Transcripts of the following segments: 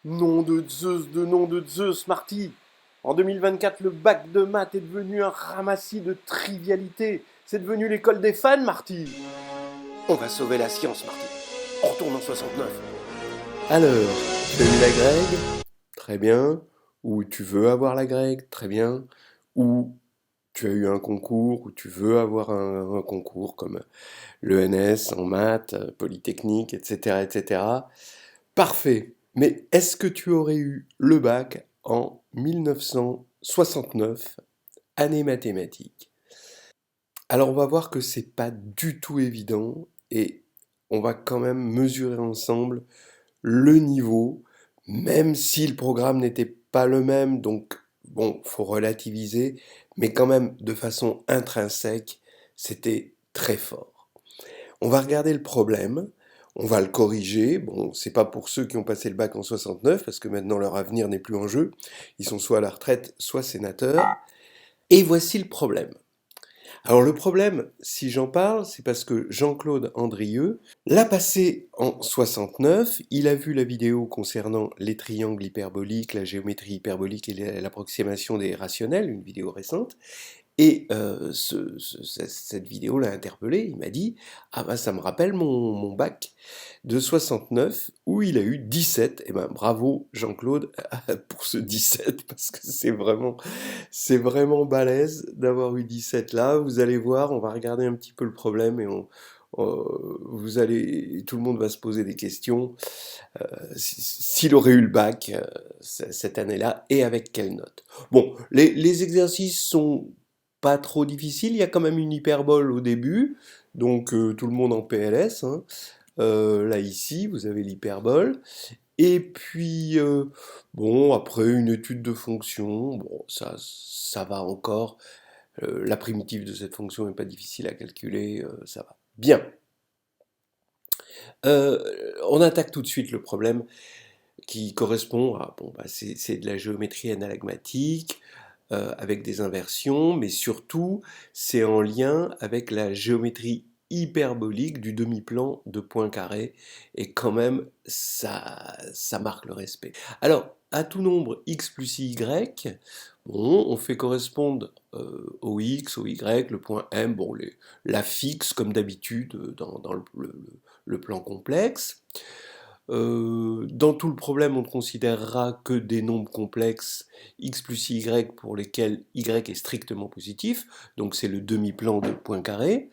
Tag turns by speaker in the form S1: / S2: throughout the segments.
S1: Nom de Zeus, Marty. En 2024, le bac de maths est devenu un ramassis de trivialités. C'est devenu l'école des fans, Marty. On va sauver la science, Marty. On retourne en 69. Alors, tu as eu la Greg? Très bien. Ou tu veux avoir la Greg? Très bien. Ou tu as eu un concours, ou tu veux avoir un concours comme l'ENS en maths, Polytechnique, etc., etc. Parfait. Mais est-ce que tu aurais eu le bac en 1969, année mathématiques? Alors on va voir que c'est pas du tout évident et on va quand même mesurer ensemble le niveau, même si le programme n'était pas le même, donc bon, faut relativiser, mais quand même de façon intrinsèque, c'était très fort. On va regarder le problème, on va le corriger. Bon, c'est pas pour ceux qui ont passé le bac en 69, parce que maintenant leur avenir n'est plus en jeu. Ils sont soit à la retraite, soit sénateurs. Et voici le problème. Alors le problème, si j'en parle, c'est parce que Jean-Claude Andrieux l'a passé en 69, il a vu la vidéo concernant les triangles hyperboliques, la géométrie hyperbolique et l'approximation des rationnels, une vidéo récente, et cette vidéo l'a interpellé, il m'a dit «Ah bah ça me rappelle mon bac de 69 où il a eu 17. Et ben bravo Jean-Claude pour ce 17 parce que c'est vraiment balèze d'avoir eu 17 là. Vous allez voir, on va regarder un petit peu le problème et vous allez, tout le monde va se poser des questions. S'il aurait eu le bac cette année-là et avec quelle note. Bon, les exercices sont pas trop difficiles, il y a quand même une hyperbole au début, donc tout le monde en PLS, hein. Là ici, vous avez l'hyperbole. Et puis, bon, après une étude de fonction, bon, ça va encore. La primitive de cette fonction n'est pas difficile à calculer, ça va. Bien. On attaque tout de suite le problème qui correspond à, bon, bah, c'est de la géométrie analagmatique, avec des inversions, mais surtout, c'est en lien avec la géométrie hyperbolique du demi-plan de Poincaré, et quand même, ça marque le respect. Alors, à tout nombre x plus y, bon, on fait correspondre au x, au y, le point M, bon, la fixe comme d'habitude dans le plan complexe. Dans tout le problème, on ne considérera que des nombres complexes x plus y pour lesquels y est strictement positif, donc c'est le demi-plan de Poincaré,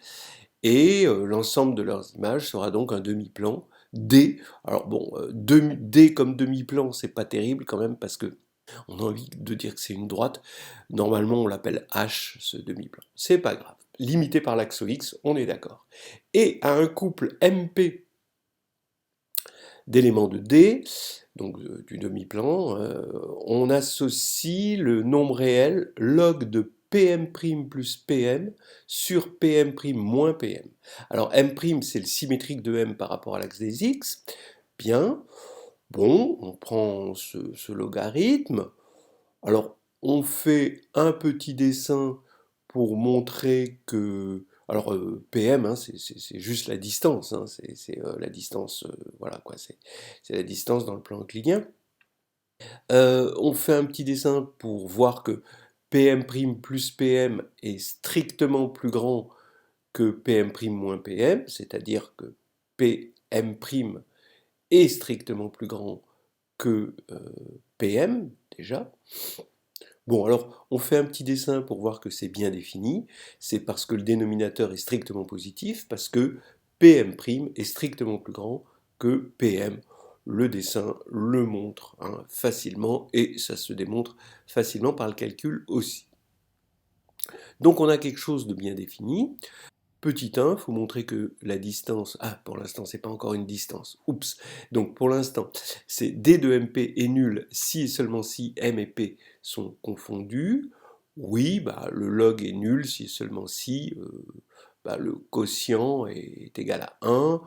S1: et l'ensemble de leurs images sera donc un demi-plan D. Alors bon, D comme demi-plan, c'est pas terrible quand même parce que on a envie de dire que c'est une droite. Normalement, on l'appelle H, ce demi-plan. C'est pas grave. Limité par l'axe X, on est d'accord. Et à un couple MP d'éléments de D, donc du demi-plan, on associe le nombre réel log de Pm' plus Pm sur Pm' moins Pm. Alors M', c'est le symétrique de M par rapport à l'axe des X. Bien, bon, on prend ce logarithme. Alors, on fait un petit dessin pour montrer que... Alors, PM, hein, c'est juste la distance, hein, c'est la distance, voilà quoi, c'est la distance dans le plan euclidien. On fait un petit dessin pour voir que PM' plus PM est strictement plus grand que PM' moins PM, c'est-à-dire que PM' est strictement plus grand que PM, déjà. Bon, alors, on fait un petit dessin pour voir que c'est bien défini. C'est parce que le dénominateur est strictement positif, parce que PM' est strictement plus grand que PM. Le dessin le montre hein, facilement, et ça se démontre facilement par le calcul aussi. Donc on a quelque chose de bien défini. Petit 1, il faut montrer que la distance... Ah, pour l'instant, c'est pas encore une distance. Oups. Donc, pour l'instant, c'est D de MP est nul si et seulement si M et P sont confondus. Oui, bah, le log est nul si et seulement si bah, le quotient est égal à 1.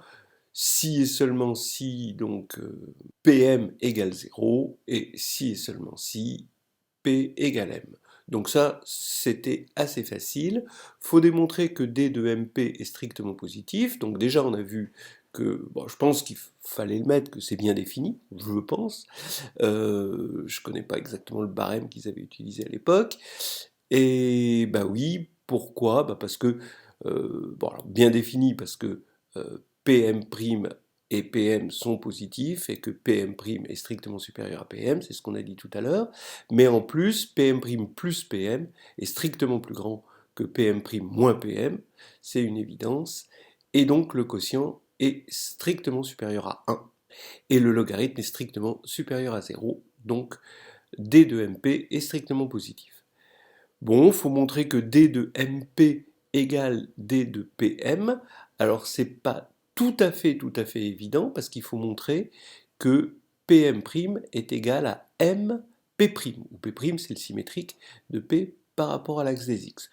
S1: Si et seulement si, donc PM égale 0. Et si et seulement si, P égale M. Donc ça, c'était assez facile. Faut démontrer que D de MP est strictement positif. Donc déjà, on a vu que, bon, je pense qu'il fallait le mettre, que c'est bien défini, je pense. Je connais pas exactement le barème qu'ils avaient utilisé à l'époque. Et bah oui, pourquoi? Bah parce que, bon, alors, bien défini, parce que PM' et PM sont positifs et que PM' est strictement supérieur à PM, c'est ce qu'on a dit tout à l'heure. Mais en plus, PM' plus PM est strictement plus grand que PM' moins PM, c'est une évidence. Et donc le quotient est strictement supérieur à 1. Et le logarithme est strictement supérieur à 0. Donc D de MP est strictement positif. Bon, il faut montrer que D de MP égale D de PM. Alors, c'est pas tout à fait évident parce qu'il faut montrer que PM' est égal à MP', où P' c'est le symétrique de P par rapport à l'axe des X.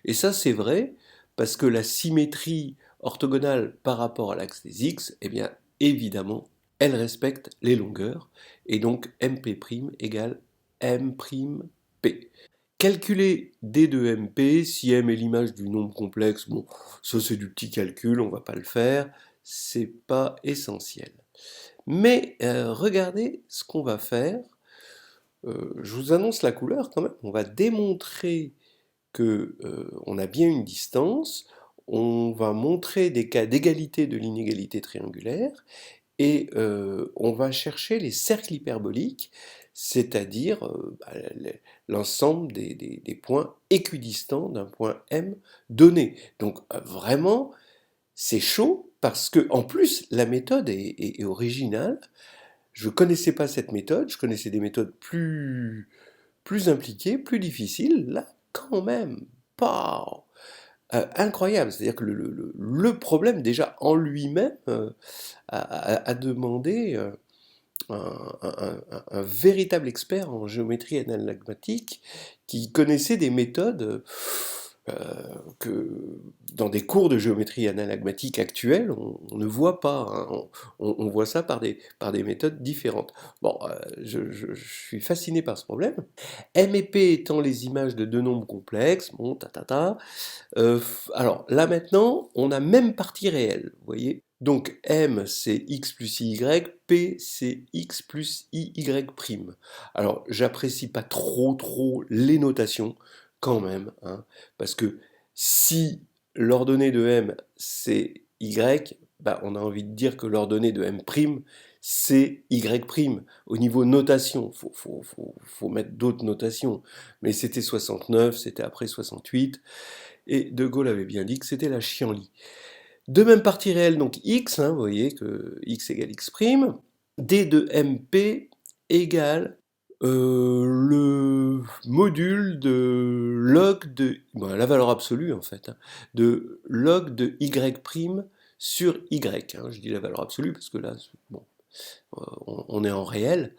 S1: Et ça, c'est vrai parce que la symétrie orthogonale par rapport à l'axe des X, eh bien, évidemment, elle respecte les longueurs, et donc MP' égale M'P. Calculer D de MP, si M est l'image du nombre complexe, bon, ça c'est du petit calcul, on va pas le faire, c'est pas essentiel. Mais regardez ce qu'on va faire. Je vous annonce la couleur quand même. On va démontrer que on a bien une distance. On va montrer des cas d'égalité de l'inégalité triangulaire et on va chercher les cercles hyperboliques, c'est-à-dire l'ensemble des points équidistants d'un point M donné. Donc vraiment, c'est chaud parce que en plus la méthode est originale. Je ne connaissais pas cette méthode, je connaissais des méthodes plus impliquées, plus difficiles. Là, quand même, pas incroyable. C'est-à-dire que le problème déjà en lui-même a demandé un véritable expert en géométrie analagmatique qui connaissait des méthodes que dans des cours de géométrie analagmatique actuels, on ne voit pas. Hein. On voit ça par des méthodes différentes. Bon, je suis fasciné par ce problème. M et P étant les images de deux nombres complexes, bon, alors là maintenant, on a même partie réelle, vous voyez. Donc M c'est x plus iy, P c'est x plus iy'. Alors j'apprécie pas trop les notations quand même, hein, parce que si l'ordonnée de M c'est y, bah, on a envie de dire que l'ordonnée de M' c'est y'. Au niveau notation, faut mettre d'autres notations, mais c'était 69, c'était après 68, et De Gaulle avait bien dit que c'était la chienlit. De même partie réelle, donc x, hein, vous voyez que x égale x', d de mp égale le module de log de, bon, la valeur absolue en fait, hein, de log de y' sur y. Hein, je dis la valeur absolue parce que là, bon, on est en réel.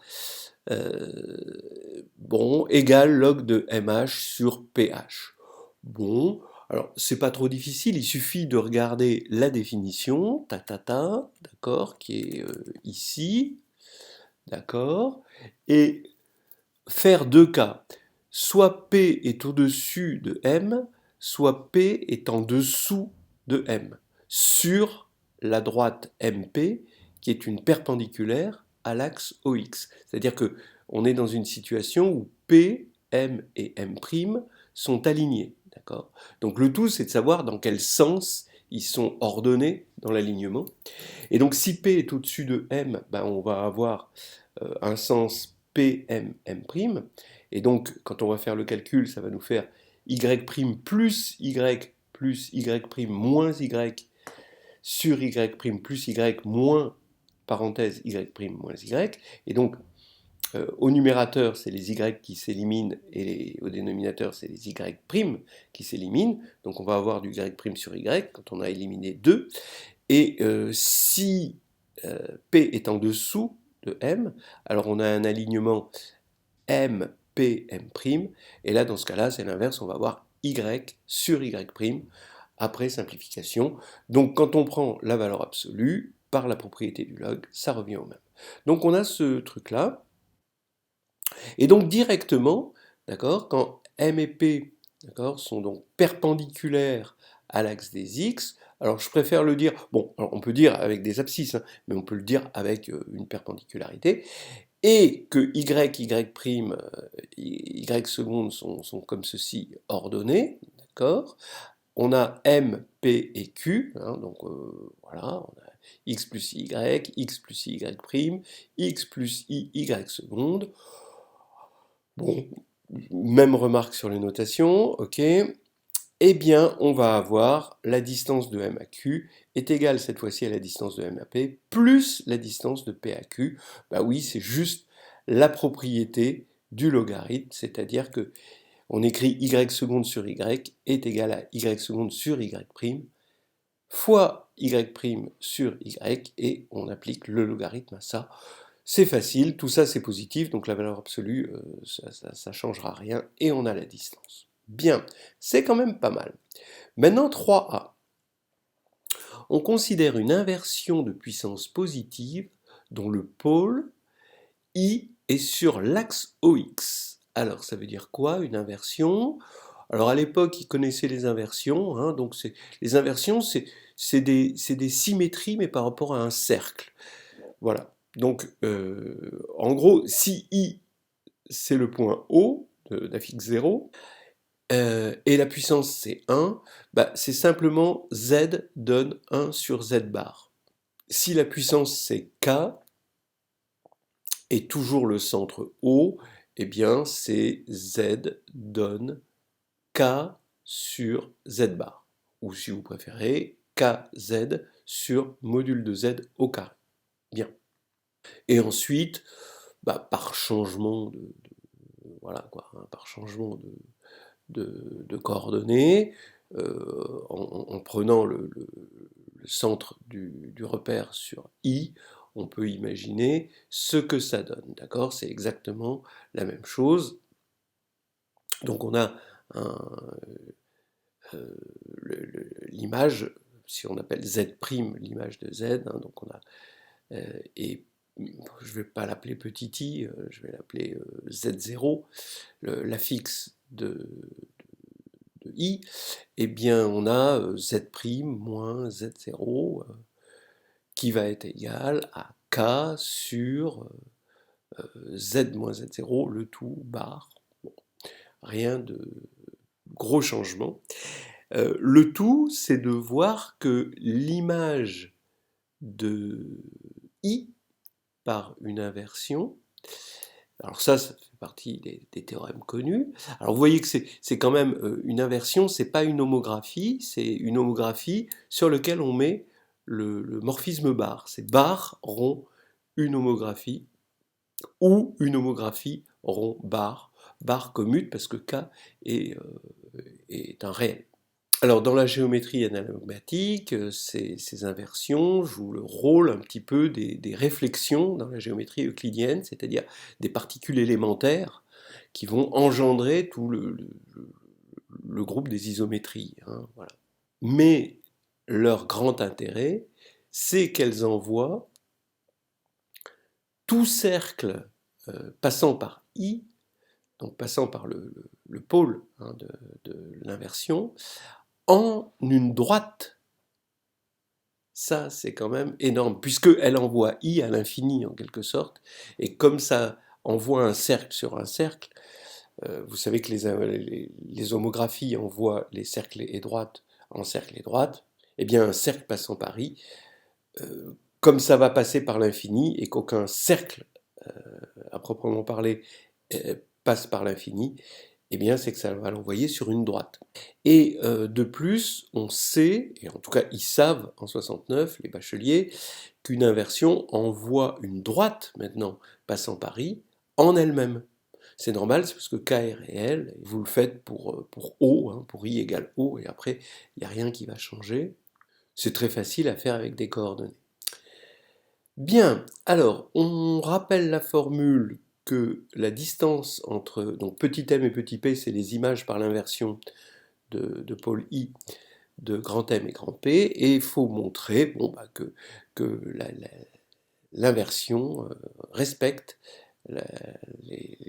S1: Bon, égale log de mh sur ph. Bon, alors c'est pas trop difficile, il suffit de regarder la définition, d'accord, qui est ici, d'accord, et faire deux cas. Soit P est au-dessus de M, soit P est en dessous de M, sur la droite MP, qui est une perpendiculaire à l'axe OX. C'est-à-dire que on est dans une situation où P, M et M' sont alignés. D'accord. Donc le tout, c'est de savoir dans quel sens ils sont ordonnés dans l'alignement. Et donc si P est au-dessus de M, ben, on va avoir un sens PMM'. Et donc quand on va faire le calcul, ça va nous faire Y' plus Y' moins Y sur Y' plus Y moins parenthèse Y' moins Y. Et donc au numérateur, c'est les y qui s'éliminent et au dénominateur, c'est les y' qui s'éliminent. Donc on va avoir du y' sur y quand on a éliminé 2. Et si P est en dessous de M, alors on a un alignement M, P, M'. Et là, dans ce cas-là, c'est l'inverse, on va avoir y sur y' après simplification. Donc quand on prend la valeur absolue par la propriété du log, ça revient au même. Donc on a ce truc-là. Et donc directement, d'accord, quand M et P, d'accord, sont donc perpendiculaires à l'axe des X, Alors je préfère le dire, bon, alors on peut dire avec des abscisses, hein, mais on peut le dire avec une perpendicularité, et que y, y', y secondes sont comme ceci ordonnées, d'accord? On a M, P et Q, hein, donc voilà, on a x plus y, x plus y', x plus i, y secondes. Bon, même remarque sur les notations, ok. Eh bien, on va avoir la distance de M à Q est égale cette fois-ci à la distance de M à P plus la distance de P à Q. Bah oui, c'est juste la propriété du logarithme, c'est-à-dire que on écrit y seconde sur y est égal à y seconde sur y' fois y' sur y et on applique le logarithme à ça. C'est facile, tout ça c'est positif, donc la valeur absolue, ça changera rien et on a la distance. Bien, c'est quand même pas mal. Maintenant 3a. On considère une inversion de puissance positive dont le pôle I est sur l'axe OX. Alors ça veut dire quoi une inversion? Alors à l'époque ils connaissaient les inversions, hein, donc les inversions c'est des symétries mais par rapport à un cercle. Voilà. Donc en gros si I c'est le point O d'affixe 0, et la puissance c'est 1, bah, c'est simplement Z donne 1 sur Z bar. Si la puissance c'est K, et toujours le centre O, eh bien c'est Z donne K sur Z bar. Ou si vous préférez, KZ sur module de Z au carré. Bien. Et ensuite, bah, par changement voilà quoi, hein, par changement de coordonnées, en prenant le centre du repère sur I, on peut imaginer ce que ça donne, d'accord? C'est exactement la même chose. Donc on a l'image, si on appelle Z', l'image de Z, hein, donc on a, et je ne vais pas l'appeler petit i, je vais l'appeler Z0, l'affixe de I, eh bien on a Z' moins Z0 qui va être égal à K sur Z moins Z0, le tout bar. Bon, rien de gros changement. Le tout, c'est de voir que l'image de I par une inversion, alors ça fait partie des théorèmes connus. Alors vous voyez que c'est quand même une inversion, c'est pas une homographie, c'est une homographie sur laquelle on met le morphisme bar. C'est bar rond une homographie ou une homographie rond bar. Bar commute parce que K est un réel. Alors dans la géométrie analomatique, ces inversions jouent le rôle un petit peu des réflexions dans la géométrie euclidienne, c'est-à-dire des particules élémentaires qui vont engendrer tout le groupe des isométries, hein, voilà. Mais leur grand intérêt, c'est qu'elles envoient tout cercle passant par I, donc passant par le pôle, hein, de l'inversion, en une droite. Ça, c'est quand même énorme, puisqu'elle envoie I à l'infini en quelque sorte, et comme ça envoie un cercle sur un cercle, vous savez que les homographies envoient les cercles et droites en cercle et droite, eh bien un cercle passant par I, comme ça va passer par l'infini et qu'aucun cercle à proprement parler passe par l'infini, eh bien c'est que ça va l'envoyer sur une droite. Et de plus, on sait, et en tout cas ils savent en 69, les bacheliers, qu'une inversion envoie une droite maintenant passant par I en elle-même. C'est normal, c'est parce que K est réel, et vous le faites pour O, hein, pour I égale O, et après il n'y a rien qui va changer. C'est très facile à faire avec des coordonnées. Bien, alors on rappelle la formule que la distance entre donc petit m et petit p, c'est les images par l'inversion de pôle I de grand M et grand P, et il faut montrer bon, bah, que l'inversion respecte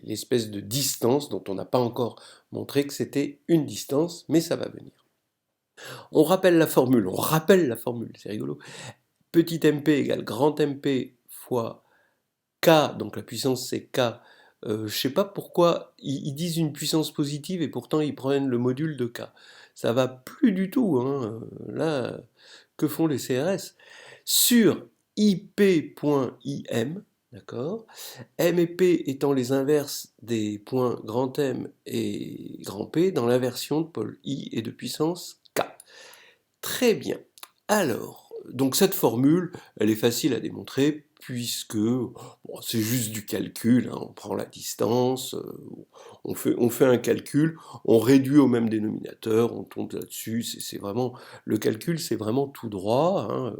S1: l'espèce de distance dont on n'a pas encore montré que c'était une distance, mais ça va venir. On rappelle la formule, c'est rigolo. Petit mp égale grand mp fois k, donc la puissance c'est k. Je sais pas pourquoi ils disent une puissance positive et pourtant ils prennent le module de k. Ça va plus du tout, hein. Là, que font les CRS? Sur ip.im, d'accord? M et P étant les inverses des points grand M et grand P dans l'inversion de pôle I et de puissance K. Très bien. Alors, donc cette formule, elle est facile à démontrer puisque bon, c'est juste du calcul, hein. On prend la distance, on fait un calcul, on réduit au même dénominateur, on tombe là-dessus, c'est vraiment, le calcul c'est vraiment tout droit, hein.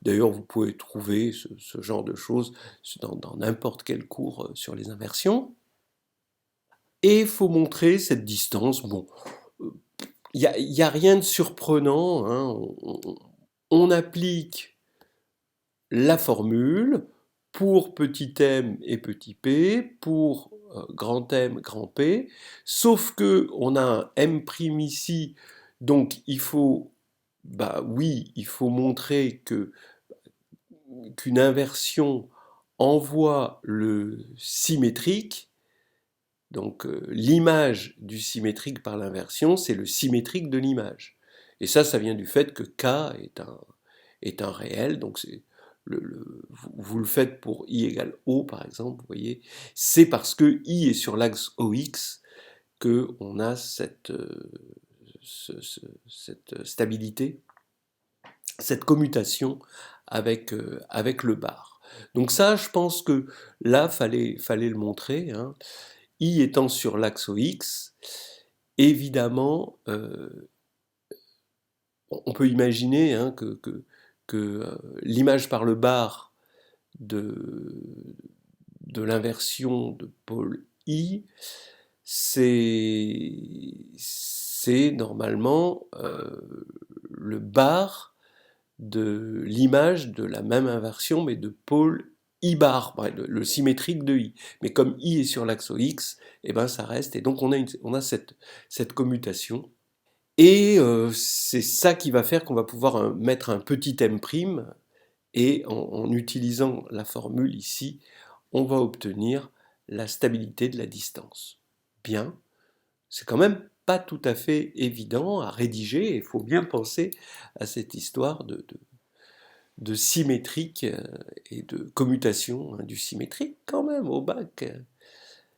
S1: D'ailleurs, vous pouvez trouver ce genre de choses dans n'importe quel cours sur les inversions. Et il faut montrer cette distance. Bon, il n'y a rien de surprenant, hein. On applique la formule pour petit m et petit p, pour grand M, grand P, sauf que on a un M' ici, donc il faut, bah oui, il faut montrer qu'une inversion envoie le symétrique, donc l'image du symétrique par l'inversion, c'est le symétrique de l'image. Et ça vient du fait que K est un réel, donc vous le faites pour I égale O par exemple, vous voyez, c'est parce que I est sur l'axe OX qu'on a cette stabilité, cette commutation avec le bar. Donc ça, je pense que là, fallait le montrer, hein. I étant sur l'axe OX, évidemment, on peut imaginer, hein, que l'image par le bar de l'inversion de pôle I, c'est normalement le bar de l'image de la même inversion, mais de pôle I bar, bref, le symétrique de I. Mais comme I est sur l'axe X, et ben ça reste, et donc on a cette commutation. Et c'est ça qui va faire qu'on va pouvoir mettre un petit m', et en utilisant la formule ici, on va obtenir la stabilité de la distance. Bien, c'est quand même pas tout à fait évident à rédiger, il faut bien penser à cette histoire de symétrique et de commutation, hein, du symétrique quand même au bac.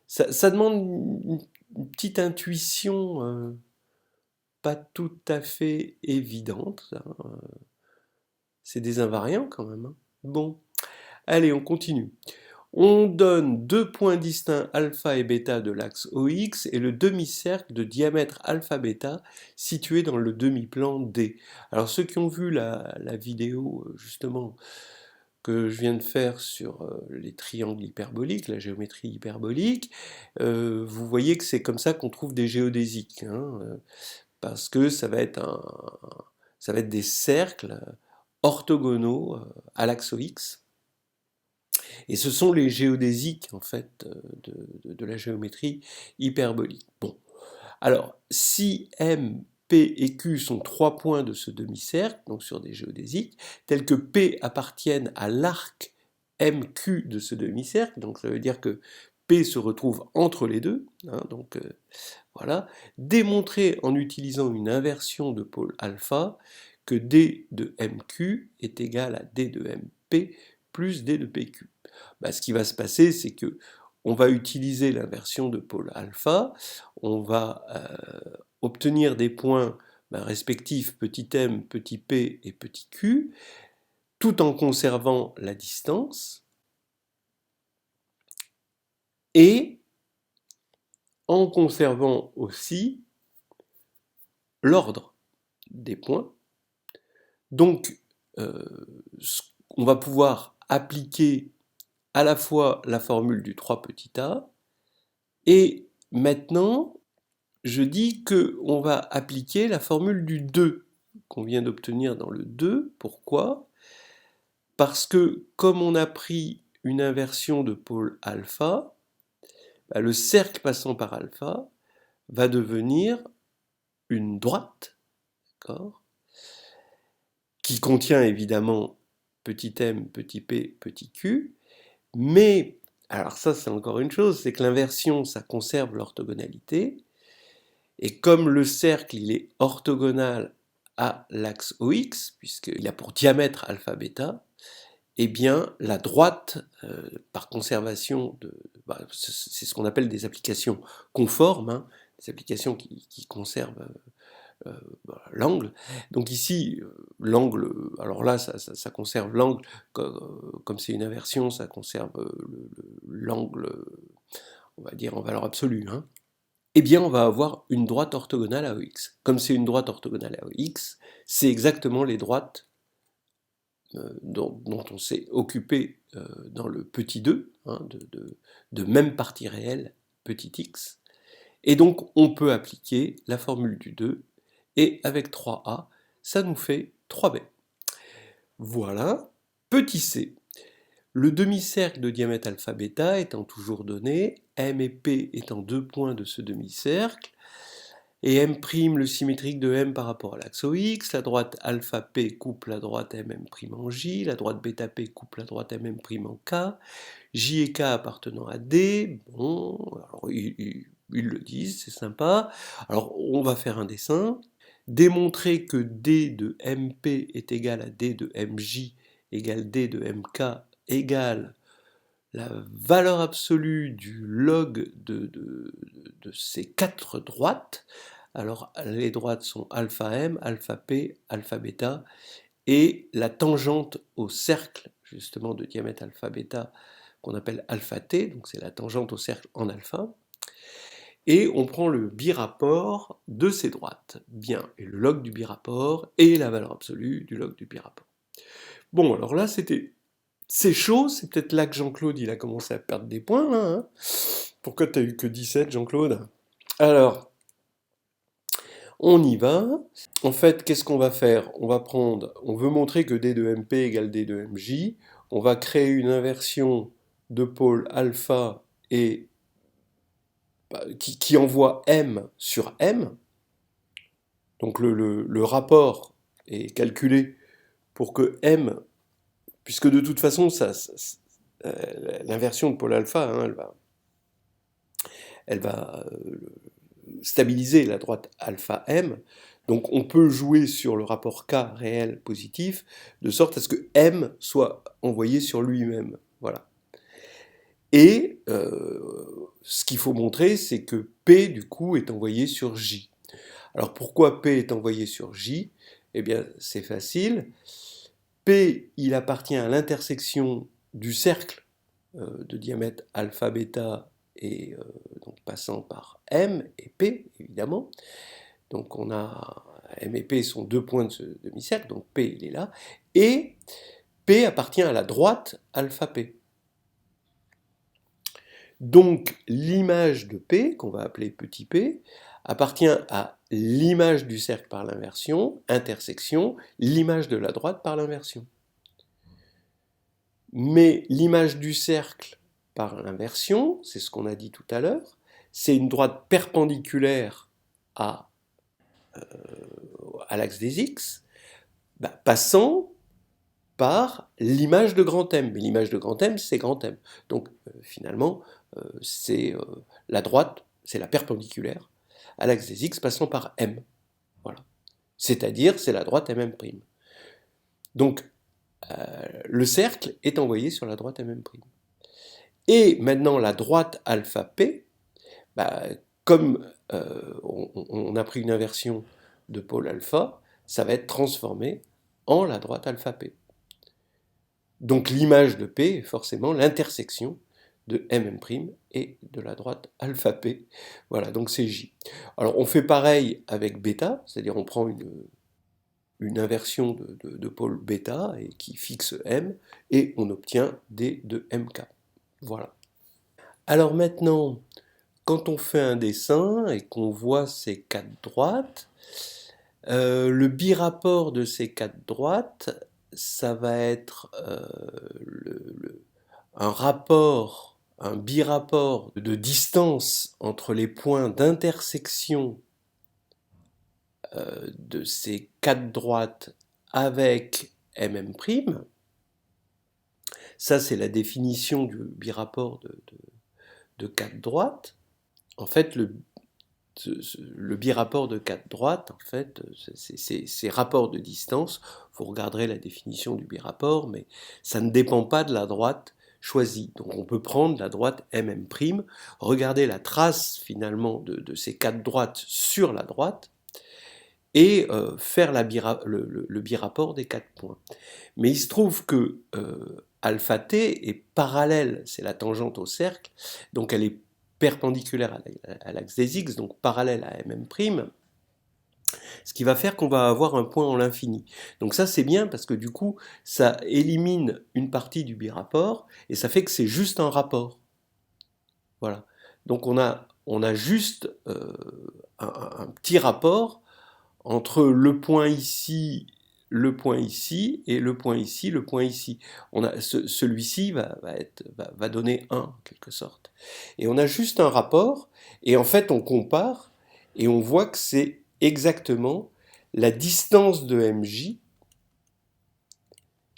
S1: Ça demande une petite intuition pas tout à fait évidente, hein. C'est des invariants quand même, hein. Bon, allez, on continue. On donne deux points distincts alpha et bêta de l'axe OX et le demi-cercle de diamètre alpha-bêta situé dans le demi-plan D. Alors ceux qui ont vu la vidéo justement que je viens de faire sur les triangles hyperboliques, la géométrie hyperbolique, vous voyez que c'est comme ça qu'on trouve des géodésiques, hein, parce que ça va être des cercles orthogonaux à l'axe X. Et ce sont les géodésiques, en fait, de la géométrie hyperbolique. Bon, alors, si M, P et Q sont trois points de ce demi-cercle, donc sur des géodésiques, tels que P appartiennent à l'arc MQ de ce demi-cercle, donc ça veut dire que P se retrouve entre les deux, hein, donc voilà, démontrer en utilisant une inversion de pôle alpha que D de MQ est égal à D de MP plus D de PQ. Bah, ce qui va se passer, c'est que on va utiliser l'inversion de pôle alpha, on va obtenir des points respectifs petit m, petit p et petit q, tout en conservant la distance, et en conservant aussi l'ordre des points. Donc, on va pouvoir appliquer à la fois la formule du 3 petit a, et maintenant, je dis qu'on va appliquer la formule du 2 qu'on vient d'obtenir dans le 2. Pourquoi? Parce que comme on a pris une inversion de pôle alpha, le cercle passant par alpha va devenir une droite, d'accord, qui contient évidemment petit m, petit p, petit q, mais, alors ça c'est encore une chose, c'est que l'inversion, ça conserve l'orthogonalité, et comme le cercle, il est orthogonal à l'axe OX, puisqu'il a pour diamètre alpha bêta, eh bien la droite, par conservation, c'est ce qu'on appelle des applications conformes, hein, des applications qui conservent l'angle. Donc ici, l'angle, alors là, ça conserve l'angle, comme c'est une inversion, ça conserve l'angle, on va dire, en valeur absolue, hein. Eh bien, on va avoir une droite orthogonale à OX. Comme c'est une droite orthogonale à OX, c'est exactement les droites dont on s'est occupé dans le petit 2, hein, de même partie réelle, petit x. Et donc, on peut appliquer la formule du 2, et avec 3a, ça nous fait 3b. Voilà, petit c. Le demi-cercle de diamètre alpha bêta étant toujours donné, m et p étant deux points de ce demi-cercle, et M', le symétrique de M par rapport à l'axe OX, la droite alpha P coupe la droite MM' en J, la droite bêta P coupe la droite MM' en K, J et K appartenant à D, bon, alors ils le disent, c'est sympa. Alors on va faire un dessin, démontrer que D de MP est égal à D de MJ égale D de MK égale la valeur absolue du log de ces quatre droites. Alors les droites sont alpha m, alpha p, alpha bêta, et la tangente au cercle justement de diamètre alpha bêta qu'on appelle alpha t, donc c'est la tangente au cercle en alpha, et on prend le birapport de ces droites, bien, et le log du birapport et la valeur absolue du log du birapport. Bon, alors là c'est chaud, c'est peut-être là que Jean-Claude il a commencé à perdre des points là, hein. Pourquoi t'as eu que 17, Jean-Claude? Alors, on y va. En fait, qu'est-ce qu'on va faire? On veut montrer que D de MP égale D de MJ. On va créer une inversion de pôle alpha et qui envoie M sur M. Donc le rapport est calculé pour que M, puisque de toute façon, l'inversion de pôle alpha, hein, elle va stabiliser la droite alpha M. Donc on peut jouer sur le rapport K réel positif, de sorte à ce que M soit envoyé sur lui-même. Voilà. Et ce qu'il faut montrer, c'est que P, du coup, est envoyé sur J. Alors pourquoi P est envoyé sur J? Eh bien, c'est facile. P, il appartient à l'intersection du cercle de diamètre alpha bêta et donc passant par M et P, évidemment. Donc on a M et P sont deux points de ce demi-cercle, donc P il est là, et P appartient à la droite alpha P. Donc l'image de P, qu'on va appeler petit p, appartient à l'image du cercle par l'inversion, intersection, l'image de la droite par l'inversion. Mais l'image du cercle par l'inversion, c'est ce qu'on a dit tout à l'heure, c'est une droite perpendiculaire à l'axe des x, passant par l'image de grand M. Mais l'image de grand M, c'est grand M. Donc finalement, c'est la droite, c'est la perpendiculaire à l'axe des x passant par M. Voilà. C'est-à-dire, c'est la droite MM'. Donc, le cercle est envoyé sur la droite MM'. Et maintenant, la droite alpha P, comme on a pris une inversion de pôle alpha, ça va être transformé en la droite alpha P. Donc l'image de P est forcément l'intersection de MM' et de la droite alpha P. Voilà, donc c'est J. Alors on fait pareil avec bêta, c'est-à-dire on prend une inversion de pôle bêta et qui fixe M, et on obtient D de MK. Voilà. Alors maintenant, quand on fait un dessin et qu'on voit ces quatre droites, le birapport de ces quatre droites, ça va être un birapport de distance entre les points d'intersection de ces quatre droites avec MM'. Ça, c'est la définition du birapport de quatre droites. En fait, le birapport de quatre droites, en fait, c'est rapport de distance. Vous regarderez la définition du birapport, mais ça ne dépend pas de la droite choisie. Donc on peut prendre la droite MM', regarder la trace finalement de ces quatre droites sur la droite, et faire le birapport des quatre points. Mais il se trouve que alpha t est parallèle, c'est la tangente au cercle, donc elle est perpendiculaire à l'axe des x, donc parallèle à MM', ce qui va faire qu'on va avoir un point en l'infini. Donc ça c'est bien parce que du coup ça élimine une partie du birapport et ça fait que c'est juste un rapport. Voilà. Donc on a juste un petit rapport entre le point ici et le point ici, le point ici. Celui-ci va donner 1 en quelque sorte. Et on a juste un rapport, et en fait on compare, et on voit que c'est exactement la distance de MJ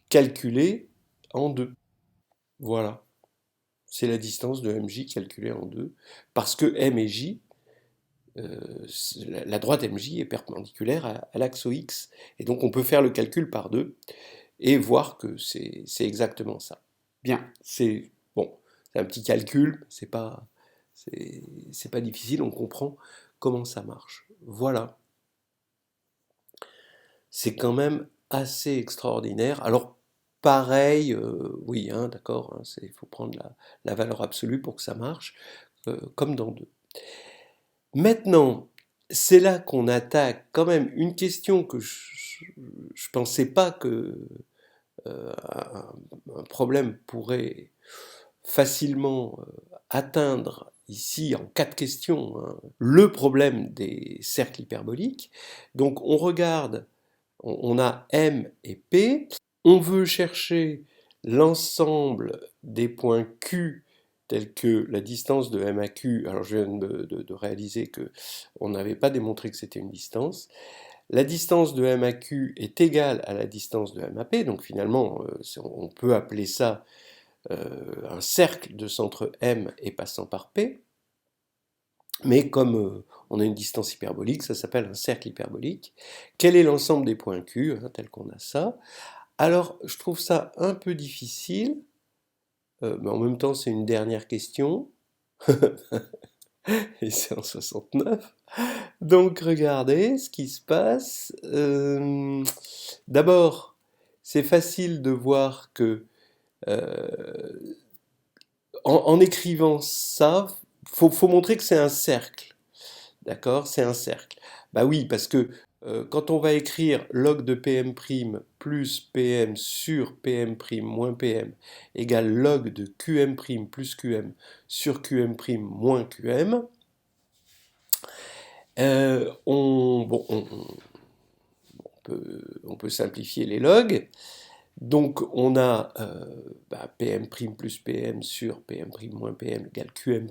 S1: calculée en 2. Voilà. C'est la distance de MJ calculée en 2, parce que M et J, la droite MJ est perpendiculaire à l'axe OX. Et donc on peut faire le calcul par 2 et voir que c'est exactement ça. Bien, c'est bon, c'est un petit calcul, c'est pas difficile, on comprend comment ça marche. Voilà. C'est quand même assez extraordinaire. Alors pareil, oui, hein, d'accord, hein, il faut prendre la valeur absolue pour que ça marche, comme dans 2. Maintenant, c'est là qu'on attaque quand même une question que je ne pensais pas que un problème pourrait facilement atteindre ici en 4 questions, hein, le problème des cercles hyperboliques. Donc on regarde, on a M et P, on veut chercher l'ensemble des points Q tels que la distance de M à Q. Alors je viens de réaliser que on n'avait pas démontré que c'était une distance. La distance de M à Q est égale à la distance de M à P, donc finalement on peut appeler ça un cercle de centre M et passant par P. Mais comme on a une distance hyperbolique, ça s'appelle un cercle hyperbolique. Quel est l'ensemble des points Q, hein, tel qu'on a ça? Alors, je trouve ça un peu difficile, mais en même temps, c'est une dernière question. Et c'est en 69. Donc, regardez ce qui se passe. D'abord, c'est facile de voir que en écrivant ça, faut montrer que c'est un cercle. D'accord? C'est un cercle. Bah oui, parce que quand on va écrire log de Pm' plus Pm sur Pm' moins Pm égale log de Qm' plus Qm sur Qm' moins Qm, on peut simplifier les logs. Donc on a Pm' plus Pm sur Pm' moins Pm égale Qm'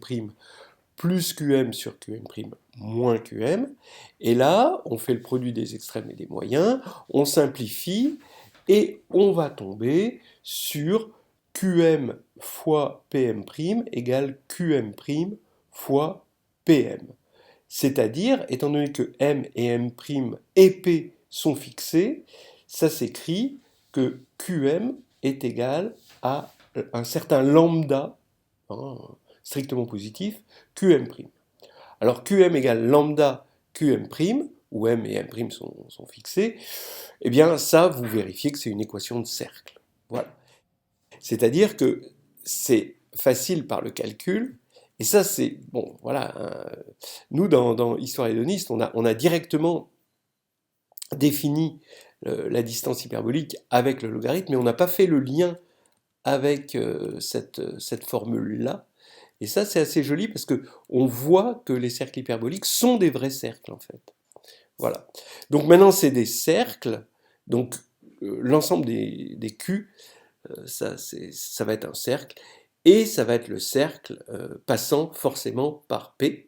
S1: plus Qm sur Qm' moins Qm. Et là, on fait le produit des extrêmes et des moyens, on simplifie, et on va tomber sur Qm fois Pm' égale Qm' fois Pm. C'est-à-dire, étant donné que M et M' et P sont fixés, ça s'écrit que Qm est égal à un certain lambda, hein, strictement positif, Qm'. Alors Qm égale lambda Qm', où M et M' sont fixés, eh bien ça, vous vérifiez que c'est une équation de cercle. Voilà. C'est-à-dire que c'est facile par le calcul, et ça c'est, bon, voilà, hein, nous dans Histoire hédoniste, on a directement défini la distance hyperbolique avec le logarithme, mais on n'a pas fait le lien avec cette formule-là. Et ça, c'est assez joli parce que on voit que les cercles hyperboliques sont des vrais cercles, en fait. Voilà. Donc maintenant, c'est des cercles. Donc l'ensemble des Q, ça va être un cercle. Et ça va être le cercle passant forcément par P,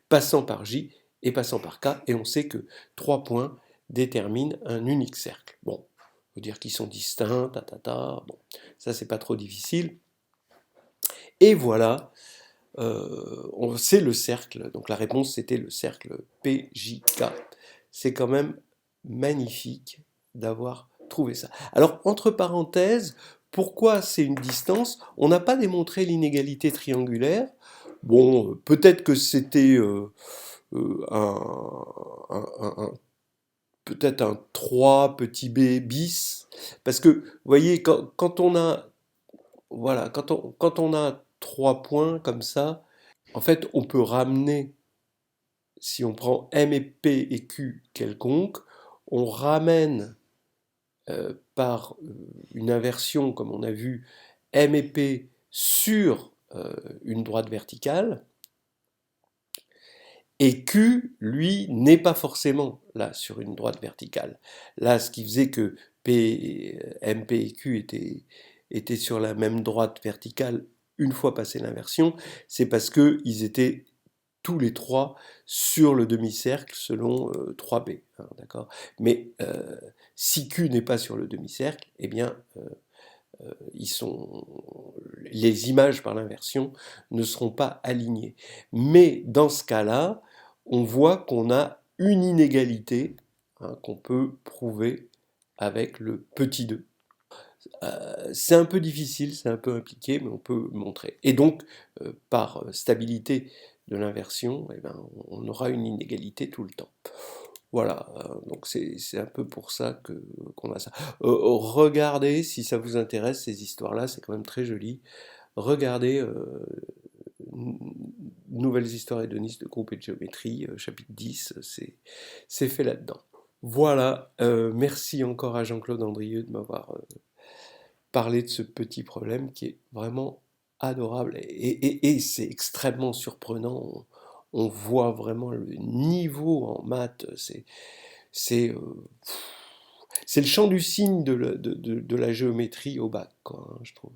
S1: passant par J et passant par K, et on sait que 3 points déterminent un unique cercle. Bon, on peut dire qu'ils sont distincts, bon, ça c'est pas trop difficile. Et voilà, c'est le cercle, donc la réponse c'était le cercle PJK. C'est quand même magnifique d'avoir trouvé ça. Alors, entre parenthèses, pourquoi c'est une distance? On n'a pas démontré l'inégalité triangulaire. Bon, peut-être que c'était peut-être un 3 petit b bis, parce que, vous voyez, quand on a, voilà, quand on a 3 points comme ça, en fait, on peut ramener, si on prend M et P et Q quelconque, on ramène par une inversion, comme on a vu, M et P sur une droite verticale, et Q, lui, n'est pas forcément là sur une droite verticale. Là, ce qui faisait que MP et Q étaient sur la même droite verticale une fois passé l'inversion, c'est parce qu'ils étaient tous les trois sur le demi-cercle selon 3B. Hein, d'accord. Mais si Q n'est pas sur le demi-cercle, eh bien, les images par l'inversion ne seront pas alignées. Mais dans ce cas-là, on voit qu'on a une inégalité hein, qu'on peut prouver avec le petit 2. C'est un peu difficile, c'est un peu impliqué, mais on peut montrer. Et donc, par stabilité de l'inversion, eh ben, on aura une inégalité tout le temps. Voilà, donc c'est un peu pour ça qu'on a ça. Regardez, si ça vous intéresse, ces histoires-là, c'est quand même très joli. Regardez Nouvelles histoires hédonistes de groupe et de géométrie, chapitre 10, c'est fait là-dedans. Voilà, merci encore à Jean-Claude Andrieux de m'avoir parlé de ce petit problème qui est vraiment adorable et c'est extrêmement surprenant. On voit vraiment le niveau en maths, c'est c'est le champ du signe de la géométrie au bac, quoi, hein, je trouve.